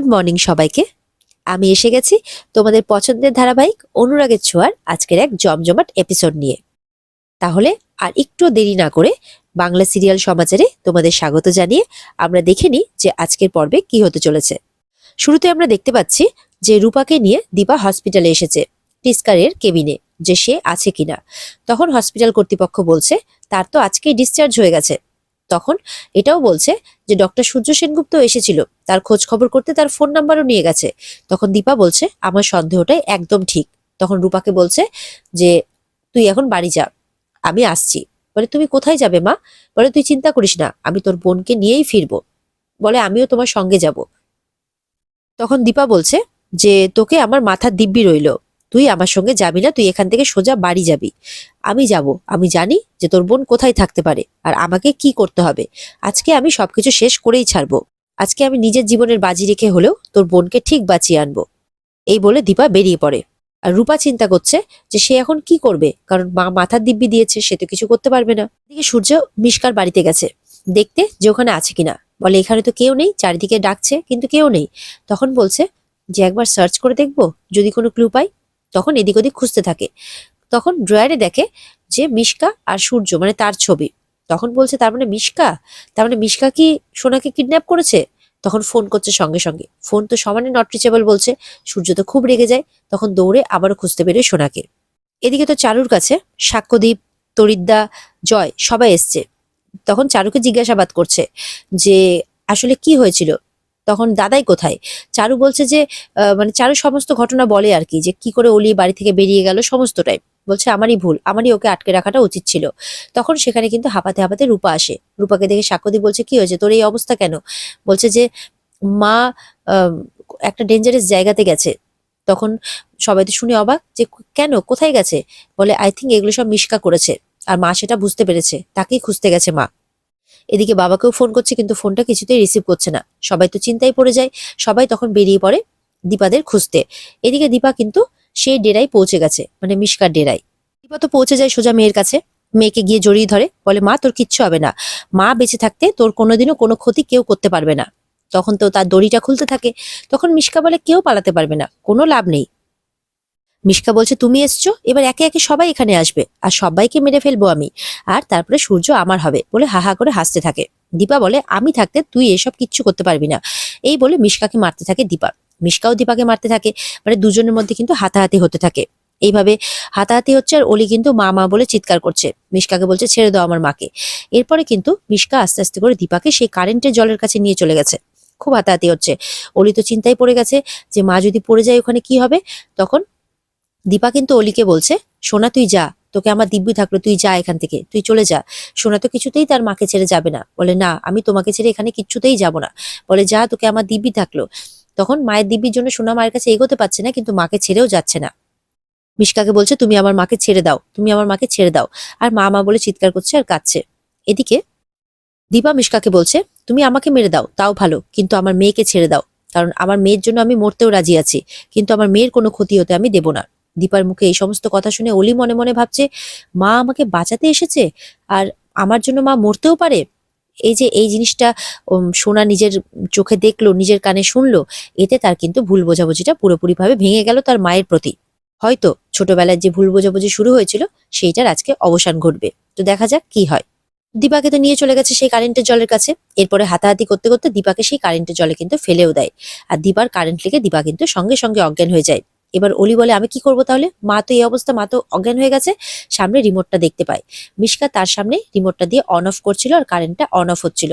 Good morning সবাইকে। আমি এসে গেছি তোমাদের পছন্দের ধারাবাহিক অনুরাগের ছোঁয়ার আজকের এক জমজমাট এপিসোড নিয়ে। তাহলে আর একটু দেরি না করে বাংলা সিরিয়াল সমাচারে তোমাদের স্বাগত জানিয়ে আমরা দেখে নিই যে আজকের পর্বে কি হতে চলেছে। শুরুতে আমরা দেখতে পাচ্ছি যে রূপাকে নিয়ে দীপা হসপিটালে এসেছে টিস্কারের কেবিনে, যে সে আছে কিনা। তখন হসপিটাল কর্তৃপক্ষ বলছে তার তো আজকেই ডিসচার্জ হয়ে গেছে। তখন এটাও বলছে যে ডক্টর সূর্য সেনগুপ্ত এসেছিল, তার খোঁজ খবর করতে তার ফোন নাম্বারও নিয়ে গেছে। তখন দীপা বলছে আমার সন্দেহটাই একদম ঠিক। তখন রূপাকে বলছে যে তুই এখন বাড়ি যা, আমি আসছি। বলে তুমি কোথায় যাবে মা? বলে তুই চিন্তা করিস না, আমি তোর বোনকে নিয়েই ফিরবো। বলে আমিও তোমার সঙ্গে যাব। তখন দীপা বলছে যে তোকে আমার মাথার দিব্যি রইলো, তুই আমার সঙ্গে যাবি না, তুই এখান থেকে সোজা বাড়ি যাবি। আমি যাব, আমি জানি যে তোর বোন কোথায় থাকতে পারে আর আমাকে কি করতে হবে। আজকে আমি সবকিছু শেষ করেই ছাড়বো। আজকে আমি নিজের জীবনের বাজি রেখে হলেও তোর বোনকে ঠিক বাঁচিয়ে আনবো। এই বলে দীপা বেরিয়ে পড়ে। আর রূপা চিন্তা করছে যে সে এখন কি করবে, কারণ মা মাথার দিব্যি দিয়েছে, সে তো কিছু করতে পারবে না। এদিকে সূর্য মিশকার বাড়িতে গেছে দেখতে যে ওখানে আছে কিনা। বলে এখানে তো কেউ নেই, চারিদিকে ডাকছে কিন্তু কেউ নেই। তখন বলছে যে একবার সার্চ করে দেখবো, যদি কোনো ক্লু পাই। তখন এদিক ওদিক খুঁজতে থাকে। তখন ড্রয়ারে দেখে যে মিশকা আর সূর্য মানে তার ছবি। তখন বলছে তার মানে মিশকা, তার মানে মিশকা কি সোনাকে কিডন্যাপ করেছে। তখন ফোন করছে সঙ্গে সঙ্গে, ফোন তো সমানে নট রিচেবল বলছে। সূর্য তো খুব রেগে যায়, তখন দৌড়ে আবারও খুঁজতে বেরোয় সোনাকে। এদিকে তো চারুর কাছে সাক্ষ্যদীপ, তরিদ্দা, জয় সবাই এসছে। তখন চারুকে জিজ্ঞাসাবাদ করছে যে আসলে কি হয়েছিল, তখন দাদাই কোথায়। চারু বলছে যে মানে চারু সমস্ত ঘটনা বলে আর কি, যে কি করে অলি বাড়ি থেকে বেরিয়ে গেল সমস্তটাই। বলছে আমারই ভুল, আমারই ওকে আটকে রাখাটা উচিত ছিল। তখন সেখানে কিন্তু হাঁপাতে হাঁপাতে রূপা আসে। রূপাকে দেখে সাক্ষ্যদীপ বলছে কি হয়েছে, তোর এই অবস্থা কেন? বলছে যে মা আহ, একটা ডেঞ্জারাস জায়গাতে গেছে। তখন সবাই তো শুনে অবাক যে কেন, কোথায় গেছে। বলে আই থিঙ্ক এগুলো সব মিশকা করেছে, আর মা সেটা বুঝতে পেরেছে, তাকেই খুঁজতে গেছে মা। এদিকে বাবাকেও ফোন করছে কিন্তু ফোনটা কিছুতেই রিসিভ করছে না। সবাই তো চিন্তায় পড়ে যায়। সবাই তখন বেরিয়ে পড়ে দীপাদের খুঁজতে। এদিকে দীপা কিন্তু সেই ডেরায় পৌঁছে গেছে, মানে মিশকার ডেরায়। দীপা তো পৌঁছে যায় সোজা মেয়ের কাছে। মেয়েকে গিয়ে জড়িয়ে ধরে, বলে মা তোর কিচ্ছু হবে না, মা বেঁচে থাকতে তোর কোনোদিনও কোনো ক্ষতি কেউ করতে পারবে না। তখন তো তার দড়িটা খুলতে থাকে। তখন মিশকা বলে কেউ পালাতে পারবে না, কোনো লাভ নেই। মিশকা বলছে তুমি এসছো, এবার একে একে সবাই এখানে আসবে আর সবাইকে মেরে ফেলবো আমি, আর তারপরে সূর্য আমার হবে। বলে হা হা করে হাসতে থাকে। দীপা বলে আমি থাকতে তুই এসব কিচ্ছু করতে পারবি না। এই বলে মিশকাকে মারতে থাকে দীপা। মিশকাও দীপাকে মারতে থাকে। মানে দুজনের মধ্যে কিন্তু হাতাহাতি হতে থাকে। এইভাবে হাতাহাতি হচ্ছে আর অলি কিন্তু মা মা বলে চিৎকার করছে। মিশকাকে বলছে ছেড়ে দাও আমার মাকে। এরপরে কিন্তু মিশকা আস্তে আস্তে করে দীপাকে সেই কারেন্টের জলের কাছে নিয়ে চলে গেছে। খুব হাতাহাতি হচ্ছে। অলি তো চিন্তায় পড়ে গেছে যে মা যদি পড়ে যায় ওখানে কি হবে। তখন দীপা কিন্তু অলিকে বলছে সোনা তুই যা, তোকে আমার দিব্যি থাকলো, তুই যা এখান থেকে, তুই চলে যা। সোনা তো কিছুতেই তার মাকে ছেড়ে যাবে না। বলে না আমি তোমাকে ছেড়ে এখানে কিচ্ছুতেই যাব না। বলে যা, তোকে আমার দিব্যি থাকলো। তখন মায়ের দিব্যির জন্য সোনা মায়ের কাছে এগোতে পারছে না, কিন্তু মাকে ছেড়েও যাচ্ছে না। মিশকাকে বলছে তুমি আমার মাকে ছেড়ে দাও, তুমি আমার মাকে ছেড়ে দাও। আর মা মা বলে চিৎকার করছে আর কাঁদছে। এদিকে দীপা মিশকাকে বলছে তুমি আমাকে মেরে দাও তাও ভালো, কিন্তু আমার মেয়েকে ছেড়ে দাও, কারণ আমার মেয়ের জন্য আমি মরতেও রাজি আছি, কিন্তু আমার মেয়ের কোনো ক্ষতি হতে আমি দেব না। দীপার মুখে এই সমস্ত কথা শুনে অলি মনে মনে ভাবছে মা আমাকে বাঁচাতে এসেছে, আর আমার জন্য মা মরতেও পারে। এই যে এই জিনিসটা সোনা নিজের চোখে দেখলো, নিজের কানে শুনলো, এতে তার কিন্তু ভুল বোঝাবুঝিটা পুরোপুরিভাবে ভেঙে গেল তার মায়ের প্রতি। হয়তো ছোটবেলায় যে ভুল বোঝাবুঝি শুরু হয়েছিল সেইটার আজকে অবসান ঘটবে। তো দেখা যাক কি হয়। দীপাকে তো নিয়ে চলে গেছে সেই কারেন্টের জলের কাছে। এরপরে হাতাহাতি করতে করতে দীপাকে সেই কারেন্টের জলে কিন্তু ফেলেও দেয়। আর দীপার কারেন্ট লেগে দীপা কিন্তু সঙ্গে সঙ্গে অজ্ঞান হয়ে যায়। এবার অলি বলে আমি কি করব তাহলে, মা তো এই অবস্থা, মা তো অজ্ঞান হয়ে গেছে। সামনে রিমোটটা দেখতে পায়। মিশকা তার সামনে রিমোটটা দিয়ে অন অফ করছিল আর কারেন্টটা অন অফ হচ্ছিল।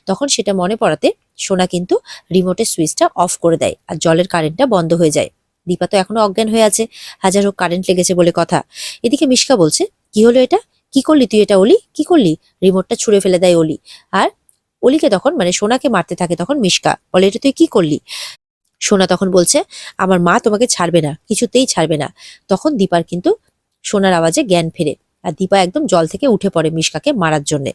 তখন সেটা মনে পড়াতে সোনা কিন্তু রিমোটের সুইচটা অফ করে দেয় আর জলের কারেন্টটা বন্ধ হয়ে যায়। দীপা তো এখনো অজ্ঞান হয়ে আছে, হাজার হোক কারেন্ট লেগেছে বলে কথা। এদিকে মিশকা বলছে কি হলো এটা, কি করলি তুই এটা অলি, কি করলি? রিমোটটা ছুঁড়ে ফেলে দেয় অলি। আর অলিকে তখন মানে সোনাকে মারতে থাকে তখন মিশকা। বলে এটা তুই কি করলি? সোনা তখন বলছে আমার মা তোমাকে ছাড়বে না, কিছুতেই ছাড়বে না। তখন দীপার কিন্তু সোনার আওয়াজে জ্ঞান ফেরে। আর দীপা একদম জল থেকে উঠে পড়ে মিশকাকে মারার জন্যে।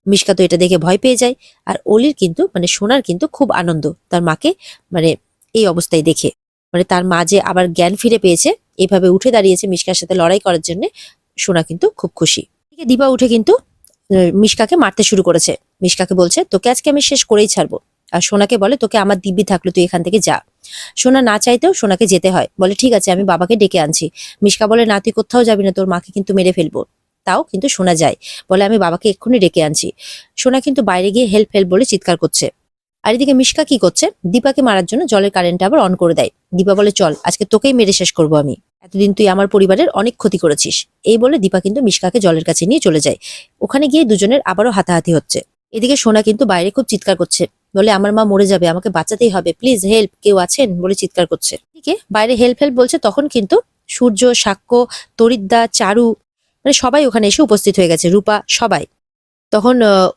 মিশকা তো এটা দেখে ভয় পেয়ে যায়। আর অলির কিন্তু মানে সোনার কিন্তু খুব আনন্দ তার মাকে মানে এই অবস্থায় দেখে। মানে তার মা যে আবার জ্ঞান ফিরে পেয়েছে, এইভাবে উঠে দাঁড়িয়েছে মিশকার সাথে লড়াই করার জন্য, সোনা কিন্তু খুব খুশি। এদিকে দীপা উঠে কিন্তু মিশকাকে মারতে শুরু করেছে। মিশকাকে বলছে তোকে আজকে আমি শেষ করেই ছাড়বো। আর সোনাকে বলে তোকে আমার দিব্যি থাকলো, তুই এখান থেকে যা। সোনা না চাইতেও সোনাকে যেতে হয়, বলে ঠিক আছে আমি বাবাকে ডেকে আনছি। মিশকা বলে না তুই কোথাও যাবি না, তোর মাকে কিন্তু মেরে ফেলবো। তাও কিন্তু সোনা যায়, বলে আমি বাবাকে এক্ষুনি ডেকে আনছি। সোনা কিন্তু বাইরে গিয়ে হেল্প হেল্প বলে চিৎকার করছে। আর এদিকে মিশকা কি করছে, দীপাকে মারার জন্য জলের কারেন্ট আবার অন করে দেয়। দীপা বলে চল আজকে তোকেই মেরে শেষ করবো আমি, এতদিন তুই আমার পরিবারের অনেক ক্ষতি করেছিস। এই বলে দীপা কিন্তু মিশকাকে জলের কাছে নিয়ে চলে যায়। ওখানে গিয়ে দুজনের আবারও হাতাহাতি হচ্ছে। এদিকে সোনা কিন্তু বাইরে খুব চিৎকার করছে, বলে আমার মা মরে যাবে, আমাকে বাঁচাতেই হবে, প্লিজ হেল্প, কেউ আছেন বলে চিৎকার করছে। এদিকে বাইরে হেল্প হেল্প বলছে, তখন কিন্তু সূর্য, সাক্ষ্য, তরিদ্দা, চারু মানে সবাই ওখানে এসে উপস্থিত হয়ে গেছে, রূপা সবাই। তখন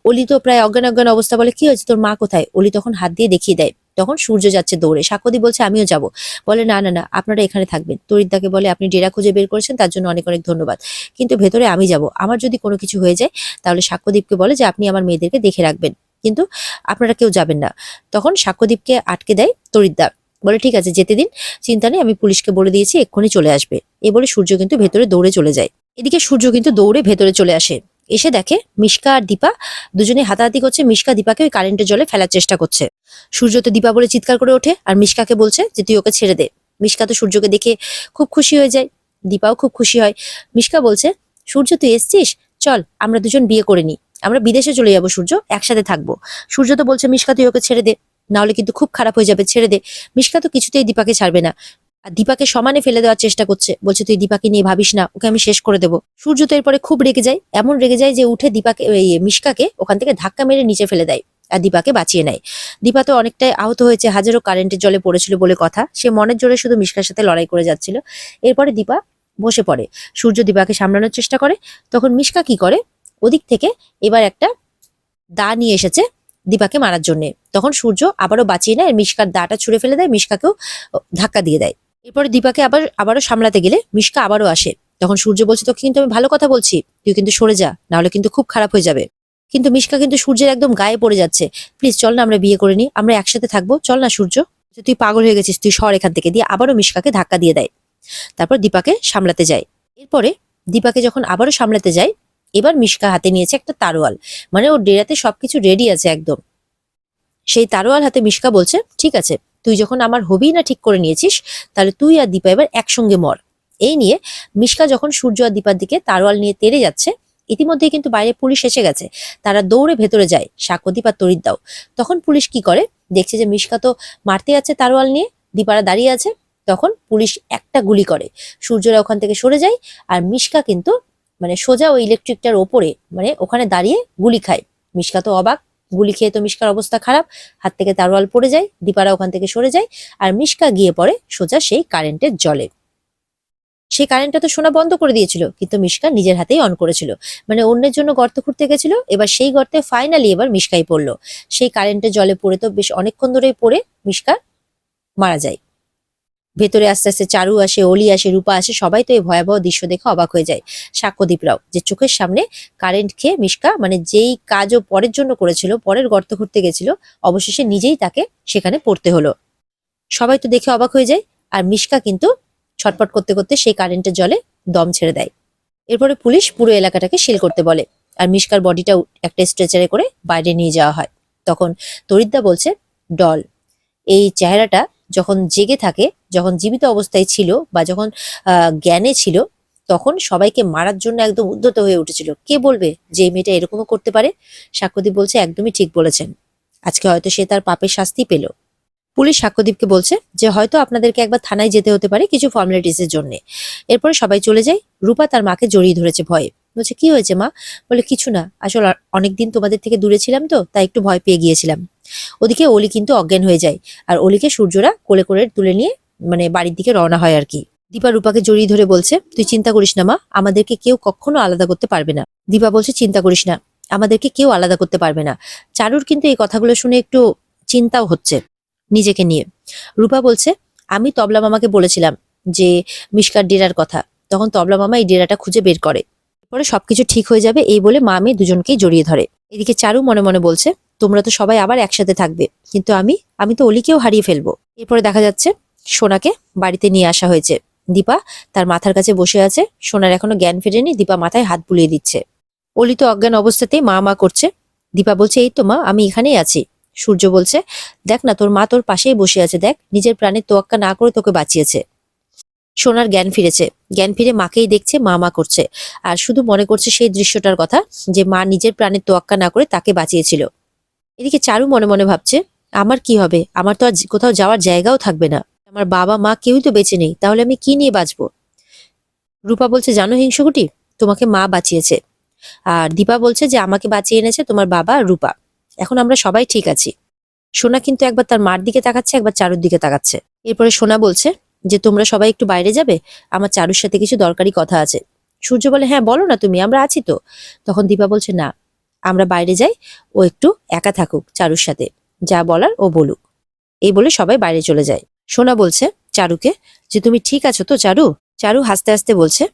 অলি তো প্রায় অজ্ঞান অজ্ঞান অবস্থা, বলে কি হয়েছে তোর মা কোথায়? অলি তখন হাত দিয়ে দেখিয়ে দেয়। তখন সূর্য যাচ্ছে দৌড়ে, সাক্ষ্যদি বলছে আমিও যাব, বলে না না না আপনারা এখানে থাকবেন। তরিদ্দাকে বলে আপনি ডেরা খুঁজে বের করেছেন তার জন্য অনেক অনেক ধন্যবাদ, কিন্তু ভেতরে আমি যাব, আমার যদি কোনো কিছু হয়ে যায় তাহলে সাক্ষ্যদীপকে বলে যে আপনি আমার মেয়েদেরকে দেখে রাখবেন, কিন্তু আপনারা কেউ যাবেন না। তখন সাক্ষ্যদীপকে আটকে দেয় তরিদ্দা, বলে ঠিক আছে যেতে দিন, চিন্তা নেই, আমি পুলিশকে বলে দিয়েছি এক্ষুনি চলে আসবে। এ বলে সূর্য কিন্তু ভেতরে দৌড়ে চলে যায়। এদিকে সূর্য কিন্তু দৌড়ে ভেতরে চলে আসে, এসে দেখে মিশকা আর দীপা দুজনে হাতাহাতি করছে। মিশকা দীপাকে ওই কারেন্টের জলে ফেলার চেষ্টা করছে। সূর্য তো দীপা বলে চিৎকার করে ওঠে আর মিশকাকে বলছে যে তুই ওকে ছেড়ে দে। মিশকা তো সূর্যকে দেখে খুব খুশি হয়ে যায়, দীপাও খুব খুশি হয়। মিশকা বলছে সূর্য তুই এসছিস, চল আমরা দুজন বিয়ে করে নি, আমরা বিদেশে চলে যাবো সূর্য, একসাথে থাকবো। সূর্য তো বলছে মিশকা তুই ওকে ছেড়ে দে, নাহলে কিন্তু খুব খারাপ হয়ে যাবে, ছেড়ে দে। মিশকা তো কিছুতেই দীপাকে ছাড়বে না, আর দীপাকে সমানে ফেলে দেওয়ার চেষ্টা করছে, বলছে তুই দীপাকে নিয়ে ভাবিস না, ওকে আমি শেষ করে দেবো। সূর্য তো এরপরে খুব রেগে যায়, এমন রেগে যায় যে উঠে দীপাকে মিশকাকে ওখান থেকে ধাক্কা মেরে নিচে ফেলে দেয় আর দীপাকে বাঁচিয়ে নেয়। দীপা তো অনেকটাই আহত হয়েছে, হাজারো কারেন্টের জলে পড়েছিল বলে কথা, সে মনের জোরে শুধু মিশকার সাথে লড়াই করে যাচ্ছিল। এরপরে দীপা বসে পড়ে, সূর্য দীপাকে সামলানোর চেষ্টা করে। তখন মিশকা কি করে, ওদিক থেকে এবার একটা দা নিয়ে এসেছে দীপাকে মারার জন্য। তখন সূর্য আবারও বাঁচিয়ে নেয়, মিশকার দাটা ছুঁড়ে ফেলে দেয়, মিশকাকেও ধাক্কা দিয়ে দেয়। এরপরে দীপাকে আবারও সামলাতে গেলে মিশকা আবারও আসে। তখন সূর্য বলছে তোকে কিন্তু আমি ভালো কথা বলছি, তুই কিন্তু সরে যা, নাহলে কিন্তু খুব খারাপ হয়ে যাবে। কিন্তু মিশকা কিন্তু সূর্যের একদম গায়ে পড়ে যাচ্ছে, প্লিজ চল না আমরা বিয়ে করে নিই, আমরা একসাথে থাকবো, চল না সূর্য, তুই পাগল হয়ে গেছিস, তুই সর এখান থেকে, দিয়ে আবারও মিশকাকে ধাক্কা দিয়ে দেয়। তারপর দীপাকে সামলাতে যায়। এরপরে দীপাকে যখন আবারও সামলাতে যায়, এবার মিশকা হাতে নিয়েছে একটা তারোয়াল, মানে ওর ডেরাতে সবকিছু রেডি আছে একদম। সেই তারোয়াল হাতে মিশকা বলছে ঠিক আছে, তুই যখন আমার হবি না ঠিক করে নিয়েছিস, তাহলে তুই আর দীপা এবার একসঙ্গে মর। এই নিয়ে মিশকা যখন সূর্য আর দীপার দিকে তারোয়াল নিয়ে তেড়ে যাচ্ছে, ইতিমধ্যেই কিন্তু বাইরে পুলিশ এসে গেছে, তারা দৌড়ে ভেতরে যায়, সাক্ষ্যদীপ আর তরিদ্দাও। তখন পুলিশ কি করে, দেখছে যে মিশকা তো মারতে যাচ্ছে তারোয়াল নিয়ে, দীপারা দাঁড়িয়ে আছে। তখন পুলিশ একটা গুলি করে, সূর্যরা ওখান থেকে সরে যায়, আর মিশকা কিন্তু মানে সোজা ওই ইলেকট্রিকটার ওপরে মানে ওখানে দাঁড়িয়ে গুলি খায়। মিশকা তো অবাক, গুলি খেয়ে তো মিশকার অবস্থা খারাপ, হাত থেকে তারোয়াল পড়ে যায়, দীপারা ওখান থেকে সরে যায়, আর মিশকা গিয়ে পড়ে সোজা সেই কারেন্টের জলে। সেই কারেন্টটা তো সোনা বন্ধ করে দিয়েছিল, কিন্তু মিশকা নিজের হাতেই অন করেছিল, মানে অন্যের জন্য গর্ত খুঁড়তে গেছিল, এবার সেই গর্তে ফাইনালি এবার মিশকাই পড়লো। সেই কারেন্টের জলে পড়ে তো বেশ অনেকক্ষণ ধরেই পড়ে মিশকা মারা যায়। ভেতরে আস্তে আস্তে চারু আসে, অলি আসে, রূপা আসে, সবাই তো এই ভয়াবহ দৃশ্য দেখে অবাক হয়ে যায়। সাক্ষ্যদীপরাও, যে চোখের সামনে কারেন্ট খেয়ে মিশকা মানে যেই কাজও পরের জন্য করেছিল, পরের গর্ত খুঁড়তে গেছিল, অবশেষে নিজেই তাকে সেখানে পড়তে হলো। সবাই তো দেখে অবাক হয়ে যায়, আর মিশকা কিন্তু ছটপট করতে করতে সেই কারেন্টের জলে দম ছেড়ে দেয়। এরপরে পুলিশ পুরো এলাকাটাকে সিল করতে বলে, আর মিশকার বডিটা একটা স্ট্রেচারে করে বাইরে নিয়ে যাওয়া হয়। তখন তরিদ্দা বলছে ডল, এই চেহারাটা যখন জেগে থাকে, যখন জীবিত অবস্থায় ছিল বা যখন জ্ঞানে ছিল, তখন সবাইকে মারার জন্য একদম উদ্ধত হয়ে উঠেছিল, কে বলবে যে এই মেয়েটা এরকমও করতে পারে। সাক্ষ্যদীপ বলছে একদমই ঠিক বলেছেন, আজকে হয়তো সে তার পাপের শাস্তি পেল। পুলিশ সাক্ষ্যদীপকে বলছে যে হয়তো আপনাদেরকে একবার থানায় যেতে হতে পারে কিছু ফর্মালিটিসের জন্য। এরপরে সবাই চলে যায়, রূপা তার মাকে জড়িয়ে ধরেছে ভয়ে, বলছে কি হয়েছে মা? বলে কিছু না, আসলে অনেকদিন তোমাদের থেকে দূরে ছিলাম তো, তাই একটু ভয় পেয়ে গিয়েছিলাম। ওদিকে অলি কিন্তু অজ্ঞান হয়ে যায়, আর অলিকে সূর্যরা কোলে করে তুলে নিয়ে মানে বাড়ির দিকে রওনা হয় আর কি। দীপা রূপাকে জড়িয়ে ধরে বলছে তুই চিন্তা করিস না মা, আমাদেরকে কেউ কখনো আলাদা করতে পারবে না। দীপা বলছে চিন্তা করিস না, আমাদেরকে কেউ আলাদা করতে পারবে না। চারুর কিন্তু এই কথাগুলো শুনে একটু চিন্তাও হচ্ছে নিজেকে নিয়ে। রূপা বলছে আমি তবলা মামাকে বলেছিলাম যে মিশকার ডেরার কথা, তখন তবলা মামা এই ডেরাটা খুঁজে বের করে, পরে সবকিছু ঠিক হয়ে যাবে এই বলে মা মেয়ে দুজনকেই জড়িয়ে ধরে। এদিকে চারু মনে মনে বলছে তোমরা তো সবাই আবার একসাথে থাকবে, কিন্তু আমি তো অলিকেও হারিয়ে ফেলবো। এরপরে দেখা যাচ্ছে সোনাকে বাড়িতে নিয়ে আসা হয়েছে, দীপা তার মাথার কাছে বসে আছে, সোনার এখনো জ্ঞান ফেরেনি, দীপা মাথায় হাত বুলিয়ে দিচ্ছে। অলি তো অজ্ঞান অবস্থাতেই মা মা করছে। দীপা বলছে এই তো মা, আমি এখানেই আছি। সূর্য বলছে, দেখ না তোর মা তোর পাশেই বসে আছে, দেখ নিজের প্রাণের তোয়াক্কা না করে তোকে বাঁচিয়েছে। সোনার জ্ঞান ফিরেছে, জ্ঞান ফিরে মাকেই দেখছে, মা মা করছে আর শুধু মনে করছে সেই দৃশ্যটার কথা যে মা নিজের প্রাণের তোয়াক্কা না করে তাকে বাঁচিয়েছিল। এদিকে চারু মনে মনে ভাবছে, আমার কি হবে, আমার তো আজ কোথাও যাওয়ার জায়গাও থাকবে না, আমার বাবা মা কেউই তো বেঁচে নেই, তাহলে আমি কি নিয়ে বাঁচবো। রূপা বলছে, জানো হিংসুকুটি, তোমাকে মা বাঁচিয়েছে। আর দীপা বলছে যে আমাকে বাঁচিয়ে এনেছে তোমার বাবা আর রূপা, এখন আমরা সবাই ঠিক আছি। সোনা কিন্তু একবার তার মার দিকে তাকাচ্ছে, একবার চারুর দিকে তাকাচ্ছে। এরপরে সোনা বলছে যে তোমরা সবাই একটু বাইরে যাবে, আমার চারুর সাথে কিছু দরকারি কথা আছে। সূর্য বলে, হ্যাঁ বলো না তুমি, আমরা আছি তো। তখন দীপা বলছে, না আমরা বাইরে যাই, ও একটু একা থাকুক চারুর সাথে, যা বলার ও বলুক। এই বলে সবাই বাইরে চলে যায়। সোনা বলছে চারুকে যে তুমি ঠিক আছো তো চারু। চারু হাসতে হাসতে বলছে,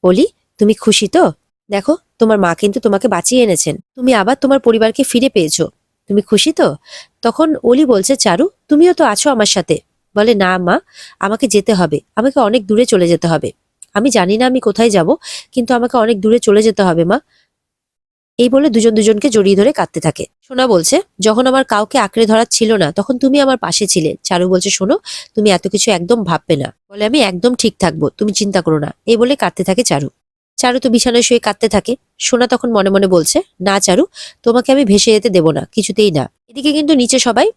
অলি তুমি খুশি তো? দেখো তোমার মা কিন্তু তোমাকে বাঁচিয়ে এনেছেন, তুমি আবার তোমার পরিবারকে ফিরে পেয়েছো, তুমি খুশি তো? তখন অলি বলছে, চারু তুমিও তো আছো আমার সাথে। বলে, না মা, আমাকে যেতে হবে, আমাকে অনেক দূরে চলে যেতে হবে। আমি জানি না আমি কোথায় যাব, কিন্তু আমাকে অনেক দূরে চলে যেতে হবে মা। এই বলে দুজন দুজনকে জড়িয়ে ধরে কাঁদতে থাকে। সোনা বলছে, যখন আমার কাউকে আঁকড়ে ধরার ছিল না তখন তুমি আমার পাশে ছিলে। চারু বলছে, শোনো তুমি এত কিছু একদম ভাববে না। বলে, আমি একদম ঠিক থাকবো, তুমি চিন্তা করো না। এই বলে কাঁদতে থাকে চারু। চারু তো বিছানায় শুয়ে কাঁদতে থাকে। সোনা তখন মনে মনে বলছে, না চারু, তোমাকে আমি ভেসে যেতে দেবো না, কিছুতেই না। এদিকে কিন্তু নিচে সবাই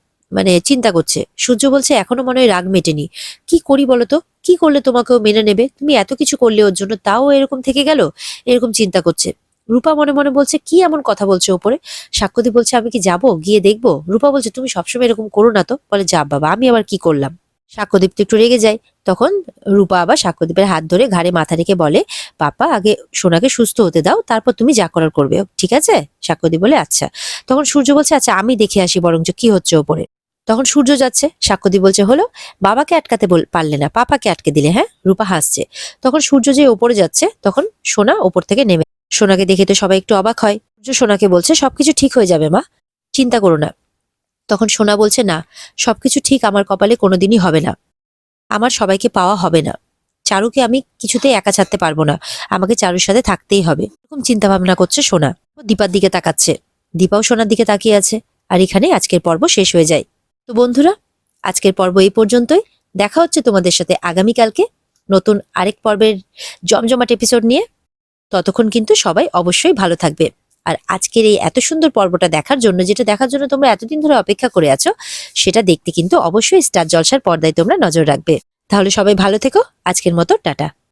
চিন্তা করছে। সূর্য বলছে, এখনো মনে হয় রাগ মেটেনি, কি করি বলো তো, কি করলে তোমাকেও মেনে নেবে, তুমি এত কিছু করলে ওর জন্য, তাও এরকম থেকে গেল, এরকম চিন্তা করছে। রূপা মনে মনে বলছে, কি এমন কথা বলছে ওপরে। সাক্ষ্যদীপ বলছে, আমি কি যাব, গিয়ে দেখবো। রূপা বলছে, তুমি সবসময় এরকম করো না তো। বলে, যা বাবা, আমি আবার কি করলাম। সাক্ষ্যদীপ তো একটু রেগে যায়। তখন রূপা আবার সাক্ষ্যদীপের হাত ধরে ঘাড়ে মাথা রেখে বলে, পাপা আগে সোনাকে সুস্থ হতে দাও, তারপর তুমি যা করার করবে, ঠিক আছে? সাক্ষ্যদীপ বলে, আচ্ছা। তখন সূর্য বলছে, আচ্ছা আমি দেখে আসি বরঞ্চ কি হচ্ছে ওপরে। তখন সূর্য যাচ্ছে। সাক্ষ্যদীপ বলছে, হলো, বাবাকে আটকাতে পারলে না, পাপাকে আটকে দিলে। হ্যাঁ, রূপা হাসছে। তখন সূর্য যে ওপরে যাচ্ছে, তখন সোনা ওপর থেকে নেমে, সোনাকে দেখে তো সবাই একটু অবাক হয়। সূর্য সোনাকে বলছে, সবকিছু ঠিক হয়ে যাবে মা, চিন্তা করো না। তখন সোনা বলছে, না, সবকিছু ঠিক আমার কপালে কোনোদিনই হবে না, আমার সবাইকে পাওয়া হবে না, চারুকে আমি কিছুতেই একা ছাড়তে পারবো না, আমাকে চারুর সাথে থাকতেই হবে। এরকম চিন্তা ভাবনা করছে সোনা। ও দীপার দিকে তাকাচ্ছে, দীপাও সোনার দিকে তাকিয়ে আছে। আর এখানে আজকের পর্ব শেষ হয়ে যায়। তো বন্ধুরা, আজকের পর্ব এই পর্যন্তই। দেখা হচ্ছে তোমাদের সাথে আগামীকালকে নতুন আরেক পর্বের জমজমাট এপিসোড নিয়ে। ততক্ষণ কিন্তু সবাই অবশ্যই ভালো থাকবে। আর আজকের এই এত সুন্দর পর্বটা দেখার জন্য, যেটা দেখার জন্য তোমরা এতদিন ধরে অপেক্ষা করে আছো, সেটা দেখতে কিন্তু অবশ্যই স্টার জলসার পর্দায় তোমরা নজর রাখবে। তাহলে সবাই ভালো থেকো, আজকের মতো টাটা।